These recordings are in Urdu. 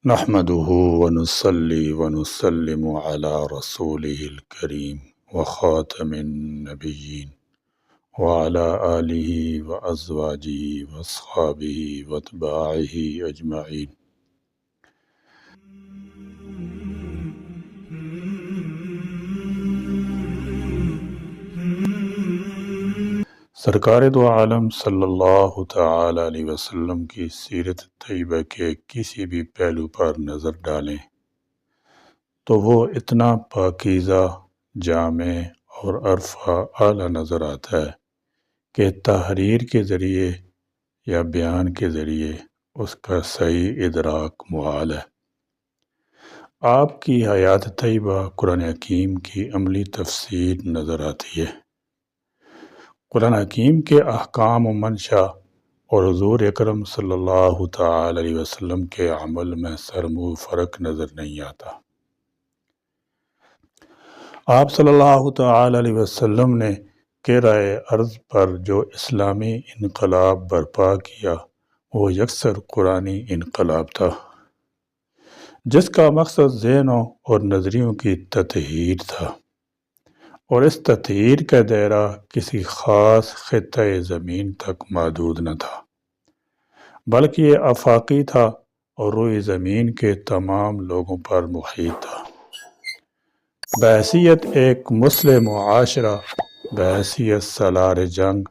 نحمده ونصلي ونسلم على رسوله الكريم وخاتم النبيين وعلى آله وأزواجه وأصحابه وأتباعه أجمعين. سرکار دو عالم صلی اللہ تعالی علیہ وسلم کی سیرت طیبہ کے کسی بھی پہلو پر نظر ڈالیں تو وہ اتنا پاکیزہ، جامع اور عرفہ اعلیٰ نظر آتا ہے کہ تحریر کے ذریعے یا بیان کے ذریعے اس کا صحیح ادراک محال ہے۔ آپ کی حیات طیبہ قرآن حکیم کی عملی تفسیر نظر آتی ہے۔ قرآن حکیم کے احکام و منشا اور حضور اکرم صلی اللہ تعالی علیہ وسلم کے عمل میں سرمو فرق نظر نہیں آتا۔ آپ صلی اللہ تعالی علیہ وسلم نے کرۂ ارض پر جو اسلامی انقلاب برپا کیا وہ یکسر قرآنی انقلاب تھا، جس کا مقصد ذہنوں اور نظریوں کی تطہیر تھا، اور اس تطہیر کا دائرہ کسی خاص خطۂ زمین تک محدود نہ تھا، بلکہ یہ آفاقی تھا اور روئے زمین کے تمام لوگوں پر محیط تھا۔ بحیثیت ایک مسلم معاشرہ، بحیثیت سالار جنگ،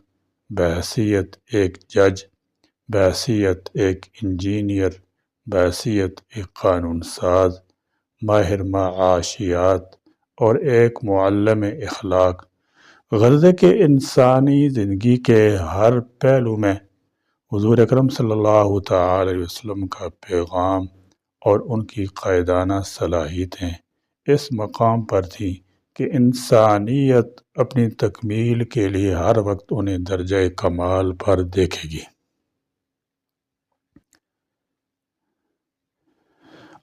بحیثیت ایک جج، بحیثیت ایک انجینئر، بحیثیت ایک قانون ساز، ماہر معاشیات اور ایک معلم اخلاق، غرض کہ انسانی زندگی کے ہر پہلو میں حضور اکرم صلی اللہ تعالی علیہ وسلم کا پیغام اور ان کی قائدانہ صلاحیتیں اس مقام پر تھیں کہ انسانیت اپنی تکمیل کے لیے ہر وقت انہیں درجہ کمال پر دیکھے گی۔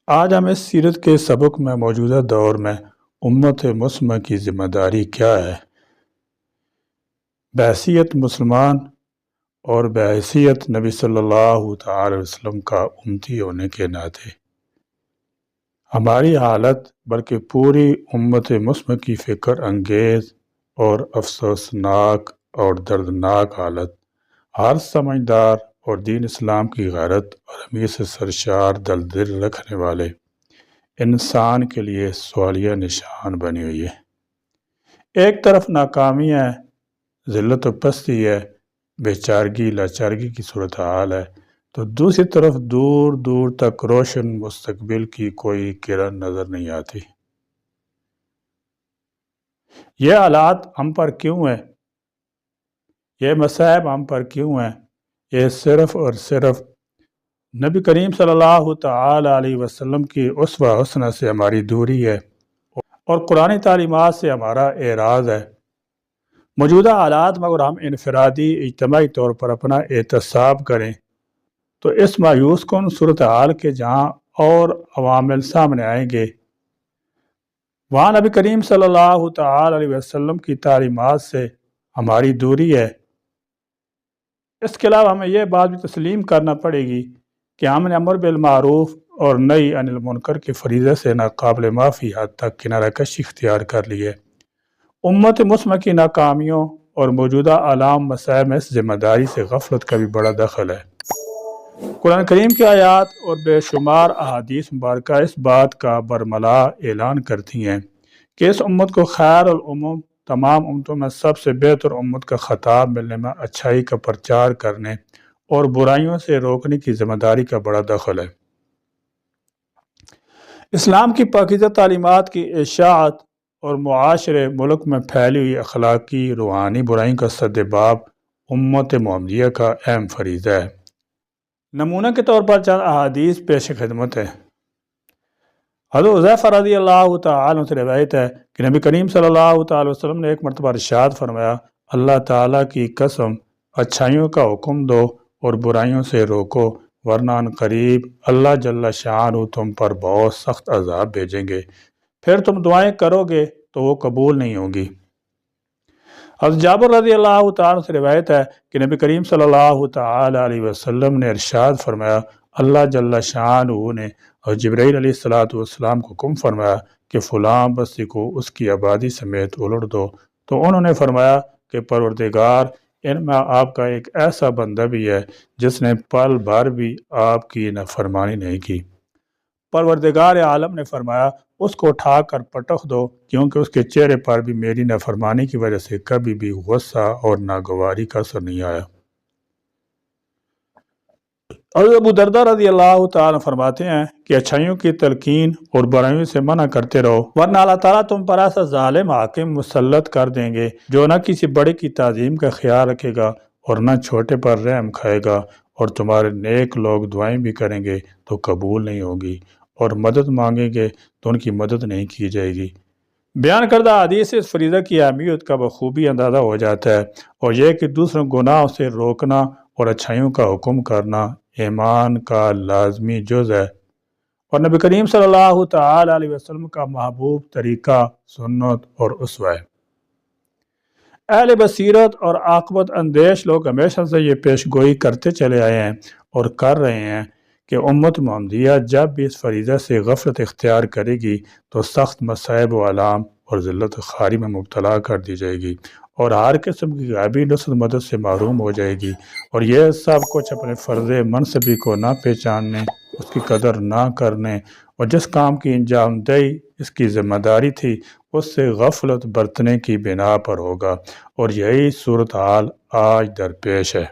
آج ہم اس سیرت کے سبق میں موجودہ دور میں امت مسلمہ کی ذمہ داری کیا ہے، بحیثیت مسلمان اور بحیثیت نبی صلی اللہ تعالی وسلم کا امتی ہونے کے ناطے ہماری حالت بلکہ پوری امت مسلمہ کی فکر انگیز اور افسوسناک اور دردناک حالت ہر سمجھدار اور دین اسلام کی غیرت اور امید سے سرشار دل رکھنے والے انسان کے لیے سوالیہ نشان بنی ہوئی ہے۔ ایک طرف ناکامی ہے، ذلت و پستی ہے، بیچارگی لاچارگی کی صورتحال ہے، تو دوسری طرف دور دور تک روشن مستقبل کی کوئی کرن نظر نہیں آتی۔ یہ حالات ہم پر کیوں ہیں؟ یہ مصائب ہم پر کیوں ہیں؟ یہ صرف اور صرف نبی کریم صلی اللہ تعالی علیہ وسلم کی اسوہ حسنہ سے ہماری دوری ہے اور قرآنی تعلیمات سے ہمارا اعراض ہے۔ موجودہ حالات میں اگر ہم انفرادی اجتماعی طور پر اپنا احتساب کریں تو اس مایوس کن صورتحال کے جہاں اور عوامل سامنے آئیں گے، وہاں نبی کریم صلی اللہ تعالی علیہ وسلم کی تعلیمات سے ہماری دوری ہے۔ اس کے علاوہ ہمیں یہ بات بھی تسلیم کرنا پڑے گی کہ ہم نے امر بالمعروف اور نہی عن المنکر کے فریضے سے ناقابل معافی حد تک کنارہ کشی اختیار کر لی ہے۔ امت مسلمہ کی ناکامیوں اور موجودہ عالم مسائل میں اس ذمہ داری سے غفلت کا بھی بڑا دخل ہے۔ قرآن کریم کی آیات اور بے شمار احادیث مبارکہ اس بات کا برملا اعلان کرتی ہیں کہ اس امت کو خیر الامم، تمام امتوں میں سب سے بہتر امت کا خطاب ملنے میں اچھائی کا پرچار کرنے اور برائیوں سے روکنے کی ذمہ داری کا بڑا دخل ہے۔ اسلام کی پاکیزہ تعلیمات کی اشاعت اور معاشرے ملک میں پھیلی ہوئی اخلاقی روحانی برائیوں کا سدباب امت محمدیہ کا اہم فریضہ ہے۔ نمونہ کے طور پر چند احادیث پیش خدمت ہے۔ حضرت حذیفہ رضی اللہ تعالی عنہ سے روایت ہے کہ نبی کریم صلی اللہ تعالی وسلم نے ایک مرتبہ ارشاد فرمایا، اللہ تعالیٰ کی قسم، اچھائیوں کا حکم دو اور برائیوں سے روکو، ورنہ ان قریب اللہ جل شانہ تم پر بہت سخت عذاب بھیجیں گے، پھر تم دعائیں کرو گے تو وہ قبول نہیں ہوں گی۔ حضرت جابر رضی اللہ تعالیٰ سے روایت ہے کہ نبی کریم صلی اللہ تعالی علیہ وسلم نے ارشاد فرمایا، اللہ جل شانہ نے اور جبرائیل علیہ السلام کو حکم فرمایا کہ فلاں بستی کو اس کی آبادی سمیت الٹ دو، تو انہوں نے فرمایا کہ پروردگار، ان میں آپ کا ایک ایسا بندہ بھی ہے جس نے پل بھر بھی آپ کی نافرمانی نہیں کی۔ پروردگار عالم نے فرمایا اس کو اٹھا کر پٹخ دو، کیونکہ اس کے چہرے پر بھی میری نافرمانی کی وجہ سے کبھی بھی غصہ اور ناگواری کا اثر نہیں آیا۔ حضرت ابو دردہ رضی اللہ تعالیٰ فرماتے ہیں کہ اچھائیوں کی تلقین اور برائیوں سے منع کرتے رہو، ورنہ اللہ تعالیٰ تم پر ایسا ظالم حاکم مسلط کر دیں گے جو نہ کسی بڑے کی تعظیم کا خیال رکھے گا اور نہ چھوٹے پر رحم کھائے گا، اور تمہارے نیک لوگ دعائیں بھی کریں گے تو قبول نہیں ہوگی، اور مدد مانگیں گے تو ان کی مدد نہیں کی جائے گی۔ بیان کردہ حدیث سے اس فریضہ کی اہمیت کا بخوبی اندازہ ہو جاتا ہے، اور یہ کہ دوسروں گناہوں سے روکنا اور اچھائیوں کا حکم کرنا ایمان کا لازمی جز ہے، اور نبی کریم صلی اللہ تعالی علیہ وسلم کا محبوب طریقہ، سنت اور اسوہ ہے۔ اہل بصیرت اور عاقبت اندیش لوگ ہمیشہ سے یہ پیش گوئی کرتے چلے آئے ہیں اور کر رہے ہیں کہ امت محمدیہ جب بھی اس فریضہ سے غفلت اختیار کرے گی تو سخت مصائب و آلام اور ذلت خاری میں مبتلا کر دی جائے گی، اور ہر قسم کی غیبی نصرت مدد سے محروم ہو جائے گی، اور یہ سب کچھ اپنے فرض منصبی کو نہ پہچاننے، اس کی قدر نہ کرنے، اور جس کام کی انجام دہی اس کی ذمہ داری تھی اس سے غفلت برتنے کی بنا پر ہوگا، اور یہی صورتحال آج درپیش ہے۔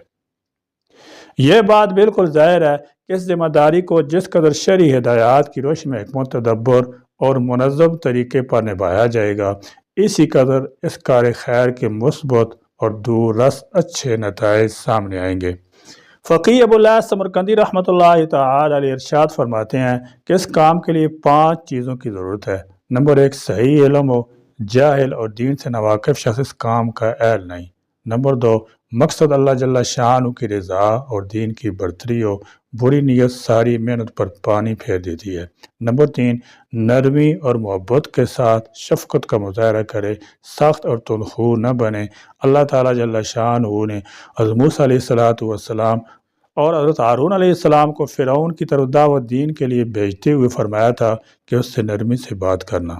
یہ بات بالکل ظاہر ہے کہ اس ذمہ داری کو جس قدر شرعی ہدایات کی روشنی میں حکمت تدبر اور منظم طریقے پر نبھایا جائے گا، اسی قدر اس کار خیر کے مثبت اور دور رس اچھے نتائج سامنے آئیں گے۔ فقیہ ابو اللہ سمرقندی رحمۃ اللہ تعالی علیہ ارشاد فرماتے ہیں کہ اس کام کے لیے 5 چیزوں کی ضرورت ہے۔ نمبر 1، صحیح علم ہو، جاہل اور دین سے ناواقف شخص اس کام کا اہل نہیں۔ نمبر 2، مقصد اللہ جل شانہ کی رضا اور دین کی برتری ہو، بری نیت ساری محنت پر پانی پھیر دیتی ہے۔ نمبر 3، نرمی اور محبت کے ساتھ شفقت کا مظاہرہ کرے، سخت اور تندخو نہ بنے۔ اللہ تعالیٰ جل شانہ نے حضرت موسیٰ علیہ السلام اور حضرت ہارون علیہ السلام کو فرعون کی طرف دعوت دین کے لیے بھیجتے ہوئے فرمایا تھا کہ اس سے نرمی سے بات کرنا۔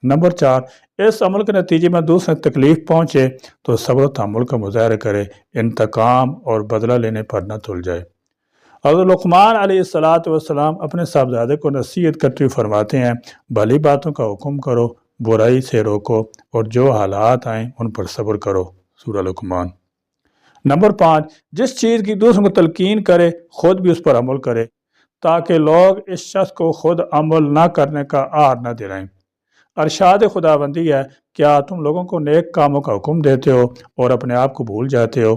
نمبر 4، اس عمل کے نتیجے میں دوسرے تکلیف پہنچے تو صبر و تحمل کا مظاہرہ کرے، انتقام اور بدلہ لینے پر نہ تل جائے۔ حضرت لقمان علیہ السلام اپنے صاحبزادے کو نصیحت کرتے ہوئے فرماتے ہیں، بھلی باتوں کا حکم کرو، برائی سے روکو، اور جو حالات آئیں ان پر صبر کرو۔ سورہ لقمان۔ نمبر 5، جس چیز کی دوسروں کو تلقین کرے خود بھی اس پر عمل کرے، تاکہ لوگ اس شخص کو خود عمل نہ کرنے کا عار نہ دلائیں۔ ارشاد خداوندی ہے، کیا تم لوگوں کو نیک کاموں کا حکم دیتے ہو اور اپنے آپ کو بھول جاتے ہو؟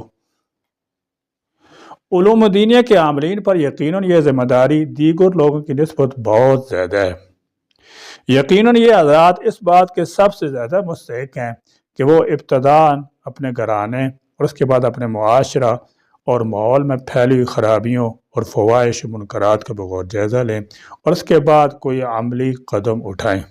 علوم دینیہ کے عاملین پر یقیناً یہ ذمہ داری دیگر لوگوں کی نسبت بہت زیادہ ہے۔ یقیناً یہ حضرات اس بات کے سب سے زیادہ مستحق ہیں کہ وہ ابتداً اپنے گھرانے اور اس کے بعد اپنے معاشرہ اور ماحول میں پھیلی ہوئی خرابیوں اور فواحش و منکرات کا بغور جائزہ لیں، اور اس کے بعد کوئی عملی قدم اٹھائیں۔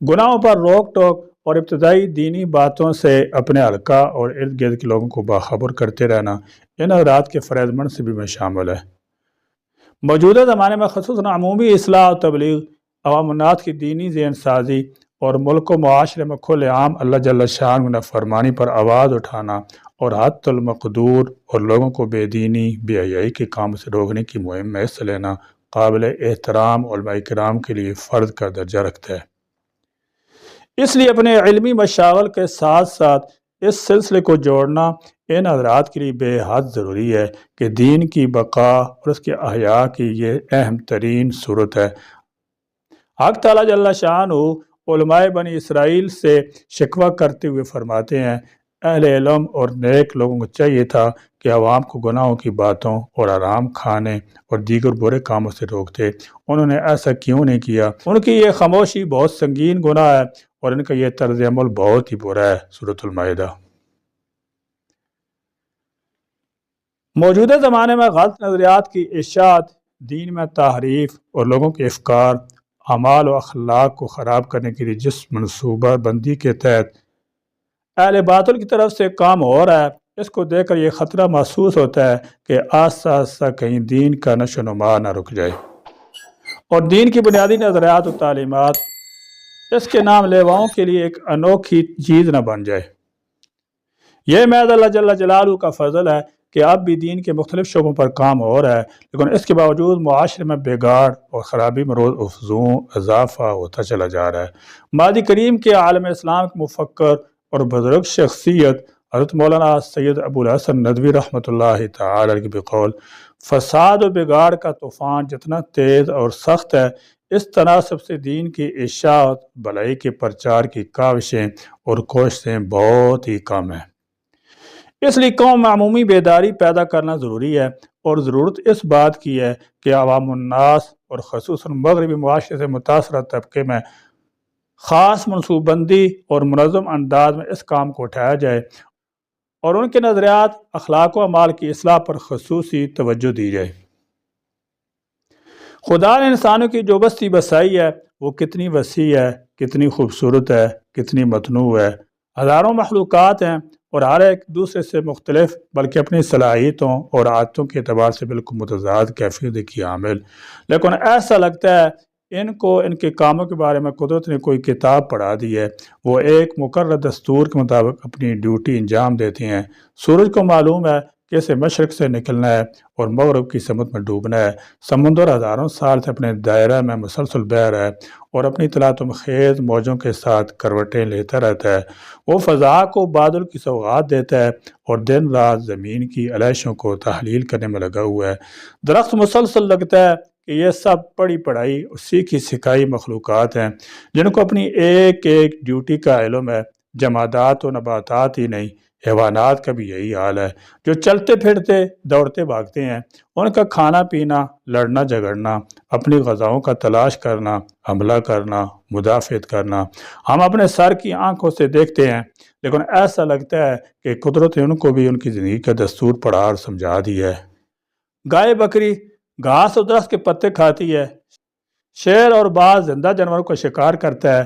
گناہوں پر روک ٹوک اور ابتدائی دینی باتوں سے اپنے حلقہ اور ارد گرد کے لوگوں کو باخبر کرتے رہنا ان حضرات کے فرائض منصبی میں شامل ہے۔ موجودہ زمانے میں خصوصاً عمومی اصلاح و تبلیغ، عوام الناس کی دینی ذہن سازی اور ملک و معاشرے میں کھلے عام اللہ جل شانہ کی نافرمانی پر آواز اٹھانا اور حد المقدور اور لوگوں کو بے دینی بے حیائی کے کام سے روکنے کی مہم میں حصہ لینا قابل احترام علماء کرام کے لیے فرض کا درجہ رکھتا ہے۔ اس لیے اپنے علمی مشاغل کے ساتھ ساتھ اس سلسلے کو جوڑنا ان حضرات کے لیے بے حد ضروری ہے کہ دین کی بقا اور اس کے احیاء کی یہ اہم ترین صورت ہے۔ حق تعالیٰ جل شانہ علماء بنی اسرائیل سے شکوہ کرتے ہوئے فرماتے ہیں، اہل علم اور نیک لوگوں کو چاہیے تھا کہ عوام کو گناہوں کی باتوں اور حرام کھانے اور دیگر برے کاموں سے روکتے، انہوں نے ایسا کیوں نہیں کیا؟ ان کی یہ خاموشی بہت سنگین گناہ ہے اور ان کا یہ طرز عمل بہت ہی برا ہے۔ سورۃ المائدہ۔ موجودہ زمانے میں غلط نظریات کی اشاعت، دین میں تحریف اور لوگوں کے افکار، اعمال و اخلاق کو خراب کرنے کے لیے جس منصوبہ بندی کے تحت اہل باطل کی طرف سے کام ہو رہا ہے، اس کو دیکھ کر یہ خطرہ محسوس ہوتا ہے کہ آہستہ آہستہ کہیں دین کا نشو و نما نہ رک جائے اور دین کی بنیادی نظریات و تعلیمات اس کے نام لیواؤں کے لیے ایک انوکھی چیز نہ بن جائے۔ یہ محض اللہ جل جلالہ کا فضل ہے کہ اب بھی دین کے مختلف شعبوں پر کام ہو رہا ہے، لیکن اس کے باوجود معاشرے میں بگاڑ اور خرابی میں روز افزوں اضافہ ہوتا چلا جا رہا ہے۔ ماضی کریم کے عالم اسلام کے مفکر اور بزرگ شخصیت حضرت مولانا سید ابو الحسن ندوی رحمۃ اللہ تعالی علیہ کے بقول فساد و بگاڑ کا طوفان جتنا تیز اور سخت ہے، اس تناسب سے دین کی اشاعت بھلائی کے پرچار کی کاوشیں اور کوششیں بہت ہی کم ہیں۔ اس لیے قوم میں عمومی بیداری پیدا کرنا ضروری ہے اور ضرورت اس بات کی ہے کہ عوام الناس اور خصوصاً مغربی معاشرے سے متاثرہ طبقے میں خاص منصوبہ بندی اور منظم انداز میں اس کام کو اٹھایا جائے اور ان کے نظریات، اخلاق و اعمال کی اصلاح پر خصوصی توجہ دی جائے۔ خدا نے انسانوں کی جو بستی بسائی ہے وہ کتنی وسیع ہے، کتنی خوبصورت ہے، کتنی متنوع ہے۔ ہزاروں مخلوقات ہیں اور ہر ایک دوسرے سے مختلف بلکہ اپنی صلاحیتوں اور عادتوں کے اعتبار سے بالکل متضاد کیفیت کی حامل، لیکن ایسا لگتا ہے ان کو ان کے کاموں کے بارے میں قدرت نے کوئی کتاب پڑھا دی ہے۔ وہ ایک مقرر دستور کے مطابق اپنی ڈیوٹی انجام دیتی ہیں۔ سورج کو معلوم ہے کہ اسے مشرق سے نکلنا ہے اور مغرب کی سمت میں ڈوبنا ہے۔ سمندر ہزاروں سال سے اپنے دائرہ میں مسلسل بہہ رہا ہے اور اپنی تلاطم خیز موجوں کے ساتھ کروٹیں لیتا رہتا ہے۔ وہ فضا کو بادل کی سوغات دیتا ہے اور دن رات زمین کی علائشوں کو تحلیل کرنے میں لگا ہوا ہے۔ درخت مسلسل لگتا ہے کہ یہ سب پڑھی پڑھائی اور سیکھی سکھائی مخلوقات ہیں جن کو اپنی ایک ایک ڈیوٹی کا علم ہے۔ جمادات و نباتات ہی نہیں، حیوانات کا بھی یہی حال ہے، جو چلتے پھرتے دوڑتے بھاگتے ہیں۔ ان کا کھانا پینا، لڑنا جھگڑنا، اپنی غذاؤں کا تلاش کرنا، حملہ کرنا، مدافعت کرنا ہم اپنے سر کی آنکھوں سے دیکھتے ہیں، لیکن ایسا لگتا ہے کہ قدرت نے ان کو بھی ان کی زندگی کا دستور پڑھا اور سمجھا دیا ہے۔ گائے بکری گھاس اور درخت کے پتے کھاتی ہے، شیر اور باز زندہ جانوروں کا شکار کرتا ہے،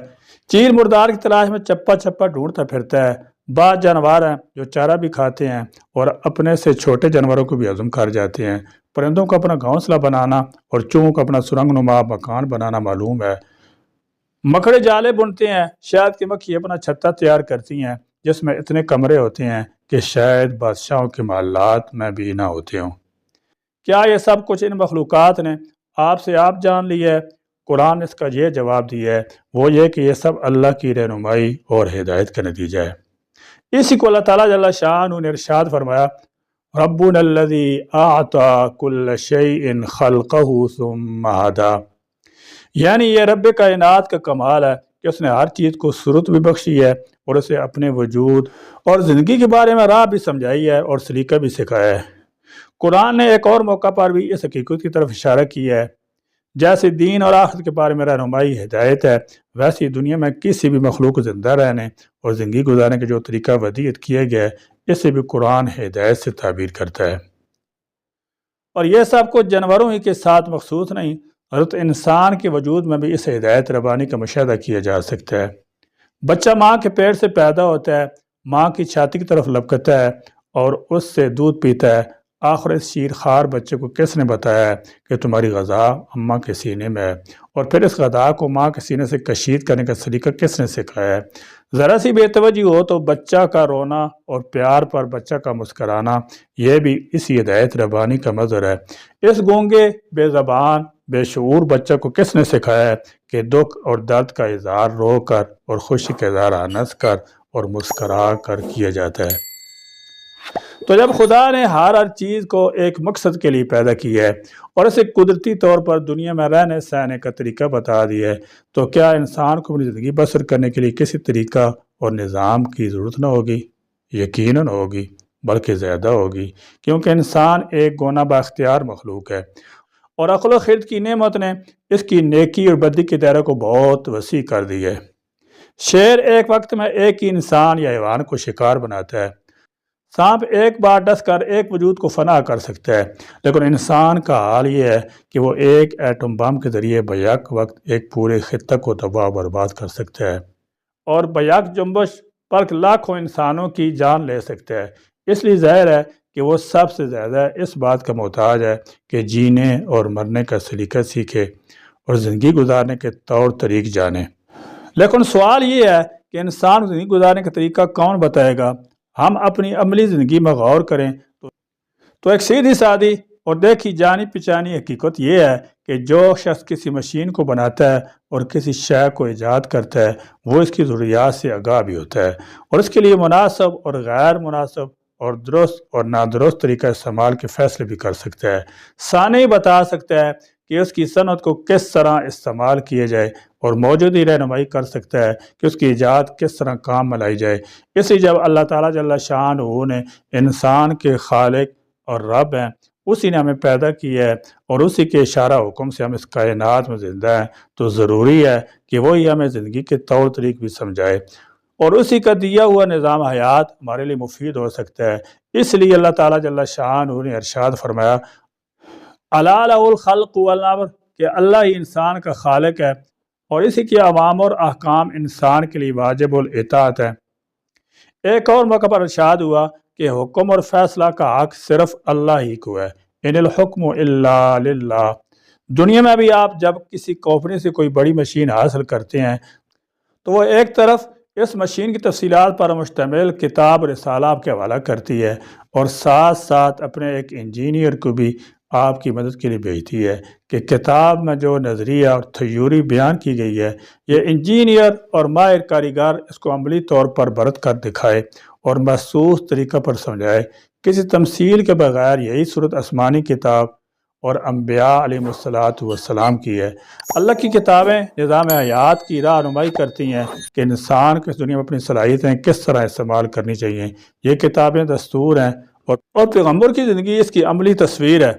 چیل مردار کی تلاش میں چپا چپا ڈھونڈتا پھرتا ہے۔ بعض جانور ہیں جو چارہ بھی کھاتے ہیں اور اپنے سے چھوٹے جانوروں کو بھی ہضم کر جاتے ہیں۔ پرندوں کو اپنا گھونسلہ بنانا اور چوہوں کو اپنا سرنگ نما مکان بنانا معلوم ہے۔ مکڑے جالے بنتے ہیں، شہد کی مکھی اپنا چھتا تیار کرتی ہیں جس میں اتنے کمرے ہوتے ہیں کہ شاید بادشاہوں کے محلات میں بھی نہ ہوتے ہوں۔ کیا یہ سب کچھ ان مخلوقات نے آپ جان لی ہے؟ قرآن نے اس کا یہ جواب دیا ہے، وہ یہ کہ یہ سب اللہ کی رہنمائی اور ہدایت کا نتیجہ ہے۔ اسی کو اللہ تعالیٰ جل شانہ نے ارشاد فرمایا، ربنا الذی اعطی کل شیء خلقہ ثم ہدی، یعنی یہ رب کائنات کا کمال ہے کہ اس نے ہر چیز کو صورت بھی بخشی ہے اور اسے اپنے وجود اور زندگی کے بارے میں راہ بھی سمجھائی ہے اور سلیقہ بھی سکھایا ہے۔ قرآن نے ایک اور موقع پر بھی اس حقیقت کی طرف اشارہ کیا ہے، جیسے دین اور آخرت کے بارے میں رہنمائی ہدایت ہے، ویسی دنیا میں کسی بھی مخلوق زندہ رہنے اور زندگی گزارنے کا جو طریقہ ودیعت کیا گیا ہے، اسے بھی قرآن ہدایت سے تعبیر کرتا ہے۔ اور یہ سب کچھ جانوروں ہی کے ساتھ مخصوص نہیں، حضرت انسان کے وجود میں بھی اس ہدایت ربانی کا مشاہدہ کیا جا سکتا ہے۔ بچہ ماں کے پیٹ سے پیدا ہوتا ہے، ماں کی چھاتی کی طرف لپکتا ہے اور اس سے دودھ پیتا ہے۔ آخر اس شیرخوار بچے کو کس نے بتایا ہے کہ تمہاری غذا اماں کے سینے میں ہے، اور پھر اس غذا کو ماں کے سینے سے کشید کرنے کا سلیقہ کس نے سکھایا ہے؟ ذرا سی بے توجہ ہو تو بچہ کا رونا اور پیار پر بچہ کا مسکرانا، یہ بھی اسی ہدایت ربانی کا مظہر ہے۔ اس گونگے، بے زبان، بے شعور بچہ کو کس نے سکھایا ہے کہ دکھ اور درد کا اظہار رو کر اور خوشی کا اظہار ہنس کر اور مسکرا کر کیا جاتا ہے؟ تو جب خدا نے ہر چیز کو ایک مقصد کے لیے پیدا کیا ہے اور اسے قدرتی طور پر دنیا میں رہنے سہنے کا طریقہ بتا دیا ہے، تو کیا انسان کو اپنی زندگی بسر کرنے کے لیے کسی طریقہ اور نظام کی ضرورت نہ ہوگی؟ یقیناً ہوگی، بلکہ زیادہ ہوگی، کیونکہ انسان ایک گونا بااختیار مخلوق ہے اور عقل و خرد کی نعمت نے اس کی نیکی اور بدی کے دائرے کو بہت وسیع کر دی ہے۔ شیر ایک وقت میں ایک ہی انسان یا حیوان کو شکار بناتا ہے، سانپ ایک بار ڈس کر ایک وجود کو فنا کر سکتا ہے، لیکن انسان کا حال یہ ہے کہ وہ ایک ایٹم بم کے ذریعے بیک وقت ایک پورے خطہ کو تباہ و برباد کر سکتا ہے اور بیک جنبش پر لاکھوں انسانوں کی جان لے سکتا ہے۔ اس لیے ظاہر ہے کہ وہ سب سے زیادہ اس بات کا محتاج ہے کہ جینے اور مرنے کا سلیقہ سیکھے اور زندگی گزارنے کے طور طریق جانے۔ لیکن سوال یہ ہے کہ انسان زندگی گزارنے کا طریقہ کون بتائے گا؟ ہم اپنی عملی زندگی میں غور کریں تو ایک سیدھی سادی اور دیکھی جانی پہچانی حقیقت یہ ہے کہ جو شخص کسی مشین کو بناتا ہے اور کسی شے کو ایجاد کرتا ہے وہ اس کی ضروریات سے آگاہ بھی ہوتا ہے اور اس کے لیے مناسب اور غیر مناسب اور درست اور نادرست طریقہ استعمال کے فیصلے بھی کر سکتا ہے۔ ثانی بتا سکتا ہے کہ اس کی صنعت کو کس طرح استعمال کیے جائے اور موجودی رہنمائی کر سکتا ہے کہ اس کی ایجاد کس طرح کام میں لائی جائے۔ اس لیے جب اللہ تعالیٰ جل شانہ نے انسان کے خالق اور رب ہیں، اسی نے ہمیں پیدا کیا ہے اور اسی کے اشارہ حکم سے ہم اس کائنات میں زندہ ہیں، تو ضروری ہے کہ وہی ہمیں زندگی کے طور طریق بھی سمجھائے اور اسی کا دیا ہوا نظام حیات ہمارے لیے مفید ہو سکتا ہے۔ اس لیے اللہ تعالیٰ جل شانہ نے ارشاد فرمایا الا لہ الخلق والامر، کہ اللہ ہی انسان کا خالق ہے اور اسی کے اوامر اور احکام انسان کے لیے واجب الاطاعت ہے۔ ایک اور موقع پر ارشاد ہوا کہ حکم اور فیصلہ کا حق صرف اللہ ہی کو ہے، ان الحکم الا للہ۔ دنیا میں بھی آپ جب کسی کمپنی سے کوئی بڑی مشین حاصل کرتے ہیں تو وہ ایک طرف اس مشین کی تفصیلات پر مشتمل کتاب رسالہ آپ کے حوالہ کرتی ہے اور ساتھ ساتھ اپنے ایک انجینئر کو بھی آپ کی مدد کے لیے بھیجتی ہے کہ کتاب میں جو نظریہ اور تھیوری بیان کی گئی ہے یہ انجینئر اور ماہر کاریگر اس کو عملی طور پر برت کر دکھائے اور محسوس طریقہ پر سمجھائے۔ کسی تمثیل کے بغیر یہی صورت آسمانی کتاب اور انبیاء علیہ السلام کی ہے۔ اللہ کی کتابیں نظام حیات کی رہنمائی کرتی ہیں کہ انسان کو اس دنیا میں اپنی صلاحیتیں کس طرح استعمال کرنی چاہیے۔ یہ کتابیں دستور ہیں اور پیغمبر کی زندگی اس کی عملی تصویر ہے۔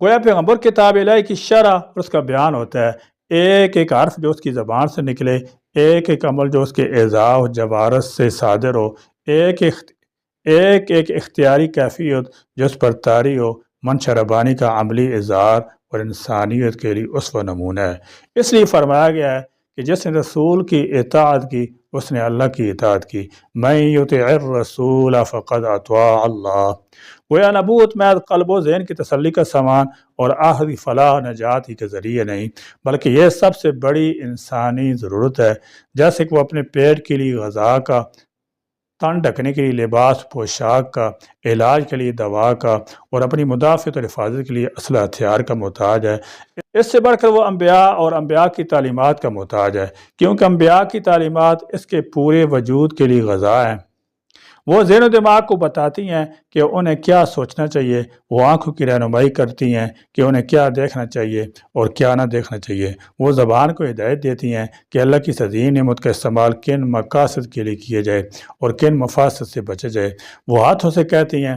گویا پیغمبر کتاب الہی کی شرح اور اس کا بیان ہوتا ہے، ایک ایک حرف جو اس کی زبان سے نکلے، ایک ایک عمل جو اس کے اعضاء و جوارح سے صادر ہو، ایک ایک اختیاری کیفیت جو اس پر طاری ہو، منشا ربانی کا عملی اظہار اور انسانیت کے لیے اسوہ نمونہ ہے۔ اس لیے فرمایا گیا ہے کہ جس نے رسول کی اطاعت کی اس نے اللہ کی اطاعت کی، من یطع الرسول فقد اطاع اللہ۔ گویا نبوت میں قلب و ذہن کی تسلی کا سامان اور آخری فلاح نجات ہی کے ذریعے نہیں، بلکہ یہ سب سے بڑی انسانی ضرورت ہے۔ جیسے کہ وہ اپنے پیٹ کے لیے غذا کا، تن ڈھکنے کے لیے لباس پوشاک کا، علاج کے لیے دوا کا اور اپنی مدافعت اور حفاظت کے لیے اسلحہ ہتھیار کا محتاج ہے، اس سے بڑھ کر وہ انبیاء اور انبیاء کی تعلیمات کا محتاج ہے، کیونکہ انبیاء کی تعلیمات اس کے پورے وجود کے لیے غذا ہیں۔ وہ ذہن و دماغ کو بتاتی ہیں کہ انہیں کیا سوچنا چاہیے، وہ آنکھوں کی رہنمائی کرتی ہیں کہ انہیں کیا دیکھنا چاہیے اور کیا نہ دیکھنا چاہیے، وہ زبان کو ہدایت دیتی ہیں کہ اللہ کی عظیم نعمت کا استعمال کن مقاصد کے لیے کیے جائے اور کن مفاسد سے بچے جائے، وہ ہاتھوں سے کہتی ہیں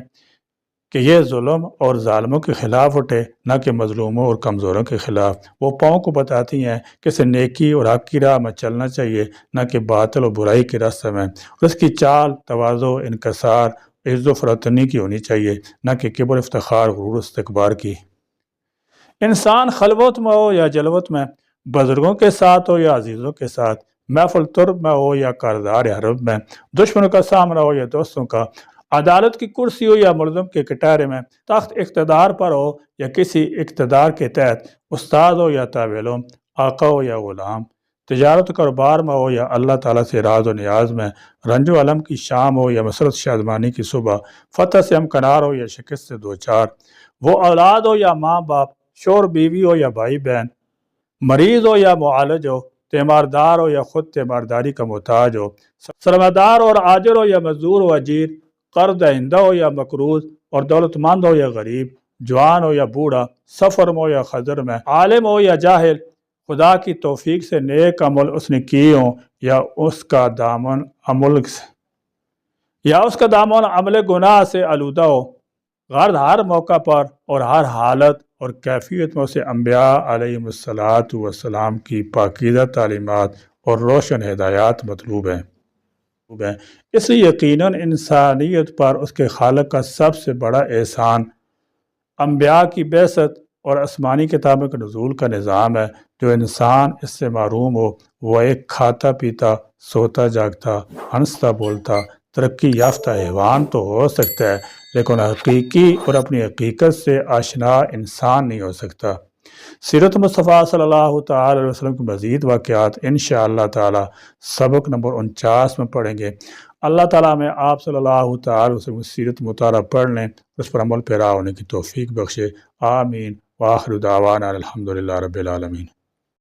کہ یہ ظلم اور ظالموں کے خلاف اٹھے، نہ کہ مظلوموں اور کمزوروں کے خلاف، وہ پاؤں کو بتاتی ہیں کہ اسے نیکی اور حق کی راہ میں چلنا چاہیے، نہ کہ باطل اور برائی کے راستے میں، اور اس کی چال تواضع، انکسار، عز و فرتنی کی ہونی چاہیے، نہ کہ کبر، افتخار، غرور، استکبار کی۔ انسان خلوت میں ہو یا جلوت میں، بزرگوں کے ساتھ ہو یا عزیزوں کے ساتھ، محفل طرب میں ہو یا کارزار حرب میں، دشمنوں کا سامنا ہو یا دوستوں کا، عدالت کی کرسی ہو یا ملزم کے کٹہرے میں، تخت اقتدار پر ہو یا کسی اقتدار کے تحت، استاد ہو یا طالب علم، آقا ہو یا غلام، تجارت و کاروبار میں ہو یا اللہ تعالیٰ سے راز و نیاز میں، رنج و علم کی شام ہو یا مسرت شادمانی کی صبح، فتح سے ہمکنار ہو یا شکست سے دوچار، وہ اولاد ہو یا ماں باپ، شوہر بیوی ہو یا بھائی بہن، مریض ہو یا معالج ہو، تیماردار ہو یا خود تیمارداری کا محتاج ہو، سرمایہ اور آجر ہو یا مزدور و اجیر، قرض دہندہ ہو یا مقروض، اور دولت مند ہو یا غریب، جوان ہو یا بوڑھا، سفر میں ہو یا خضر میں، عالم ہو یا جاہل، خدا کی توفیق سے نیک عمل اس نے کیے ہوں یا اس کا دامن عمل گناہ سے آلودہ ہو، غرض ہر موقع پر اور ہر حالت اور کیفیت میں اسے انبیاء علیہ السلام کی پاکیزہ تعلیمات اور روشن ہدایات مطلوب ہیں۔ اس لیے یقیناً انسانیت پر اس کے خالق کا سب سے بڑا احسان انبیاء کی بعثت اور آسمانی کتابوں کے نزول کا نظام ہے، جو انسان اس سے محروم ہو وہ ایک کھاتا پیتا، سوتا جاگتا، ہنستا بولتا، ترقی یافتہ حیوان تو ہو سکتا ہے، لیکن حقیقی اور اپنی حقیقت سے آشنا انسان نہیں ہو سکتا۔ سیرت مصطفیٰ صلی اللہ تعالی علیہ وسلم کے مزید واقعات انشاءاللہ تعالی سبق نمبر 49 میں پڑھیں گے۔ اللہ تعالیٰ میں آپ صلی اللہ تعالی علیہ وسلم کی سیرت مطالعہ پڑھ لیں، اس پر عمل پیرا ہونے کی توفیق بخشے۔ آمین۔ وآخر دعوانا الحمدللہ رب العالمین۔